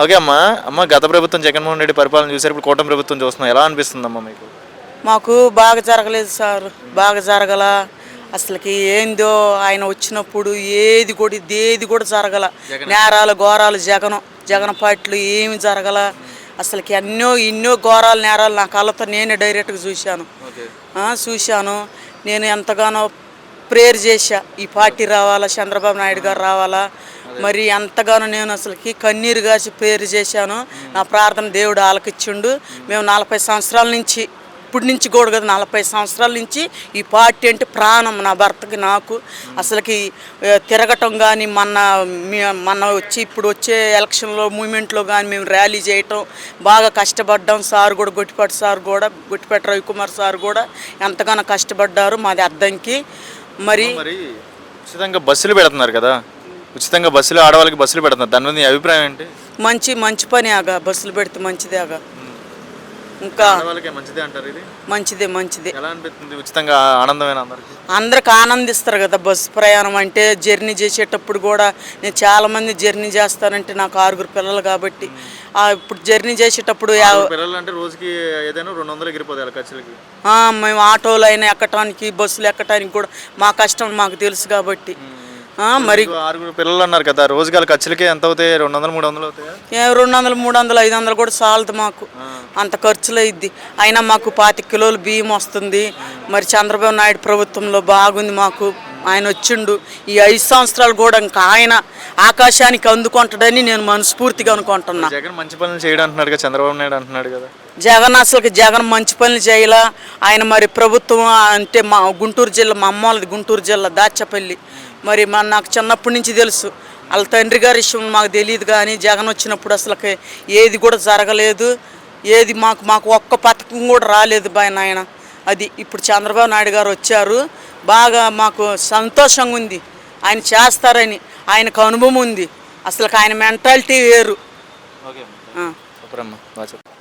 Okay అమ్మా. గత ప్రభుత్వం జగన్మోహన్ రెడ్డి పరిపాలన చూసారు, ఇప్పుడు కూటమి ప్రభుత్వం చూస్తున్నాం, ఎలా అనిపిస్తుందమ్మా మీకు? మాకు బాగా జరగలేదు సార్, బాగా జరగల. అసలుకి ఏందో ఆయన వచ్చినప్పుడు ఏది కూడా జరగల. నేరాలు ఘోరాలు జగన్ పార్టీలు ఏమి జరగల. అసలుకి ఎన్నో ఘోరాలు నేరాలు నా కళ్ళతో నేనే డైరెక్ట్గా చూశాను. నేను ఎంతగానో ప్రేయర్ చేశా, ఈ పార్టీ రావాలా, చంద్రబాబు నాయుడు గారు రావాలా. మరి ఎంతగానో నేను అసలుకి కన్నీరు కాసి ప్రేయర్ చేశాను. నా ప్రార్థన దేవుడు ఆలకిచ్చిండు. మేము 40 సంవత్సరాల నుంచి, ఇప్పటి నుంచి కూడా కదా, 40 సంవత్సరాల నుంచి ఈ పార్టీ అంటే ప్రాణం నా భర్తకి నాకు. అసలుకి తిరగటం కానీ మొన్న ఇప్పుడు వచ్చే ఎలక్షన్లో మూమెంట్లో కానీ మేము ర్యాలీ చేయటం బాగా కష్టపడ్డాం. సార్ కూడా గొట్టిపేట రవికుమార్ సార్ కూడా ఎంతగానో కష్టపడ్డారు మాది అద్దంకి. మరి ఉచితంగా బస్సులు పెడుతున్నారు కదా, ఉచితంగా బస్సులు ఆడవాళ్ళకి బస్సులు పెడుతున్నారు, దాని మీద నీ అభిప్రాయం ఏంటి? మంచి పని ఆగా, బస్సులు పెడితే మంచిదే ఆగా. ఇంకా మంచిదే అంటారు. ఇది మంచిదే. ఎలా అనిపిస్తుంది? ఉచితంగా ఆనందమైన అందరికి ఆనందిస్తారు కదా బస్సు ప్రయాణం అంటే. జర్నీ చేసేటప్పుడు కూడా నేను చాలామంది జర్నీ చేస్తానంటే నాకు 6 పిల్లలు కాబట్టి ఇప్పుడు జర్నీ చేసేటప్పుడు పిల్లలు అంటే రోజుకి ఏదైనా 200 ఎగిరిపోతాయి ఖర్చులకి. మేము ఆటోలు అయినా ఎక్కటానికి, బస్సులు ఎక్కటానికి కూడా మా కష్టం మాకు తెలుసు కాబట్టి. మరి 6 పిల్లలు అన్నారు కదా, రోజుగాల ఖర్చులకి ఎంత అవుతాయి? 200, 300 అవుతాయి. 200, 300, 500 కూడా చాలదు మాకు, అంత ఖర్చులు అయింది. అయినా మాకు 25 కిలోలు బియ్యం వస్తుంది. మరి చంద్రబాబు నాయుడు ప్రభుత్వంలో బాగుంది మాకు. ఆయన వచ్చిండు ఈ 5 సంవత్సరాలు కూడా ఇంకా ఆయన ఆకాశానికి అందుకుంటాడని నేను మనస్ఫూర్తిగా అనుకుంటున్నా. జగన్ మంచి పనులు చేయడం అంటున్నాడు కదా, చంద్రబాబు నాయుడు అంటున్నాడు కదా. జగన్ మంచి పనులు చేయాల. ఆయన మరి ప్రభుత్వం అంటే మా గుంటూరు జిల్లా, మా అమ్మ వాళ్ళది గుంటూరు జిల్లా దాచపల్లి. మరి నాకు చిన్నప్పటి నుంచి తెలుసు. వాళ్ళ తండ్రి గారి విషయం మాకు తెలియదు, కానీ జగన్ వచ్చినప్పుడు అసలుకి ఏది కూడా జరగలేదు. ఏది మాకు ఒక్క పథకం కూడా రాలేదు నాయన. అది ఇప్పుడు చంద్రబాబు నాయుడు గారు వచ్చారు, బాగా మాకు సంతోషంగా ఉంది. ఆయన చేస్తారని ఆయనకు అనుభవం ఉంది. అసలు ఆయన మెంటాలిటీ వేరు.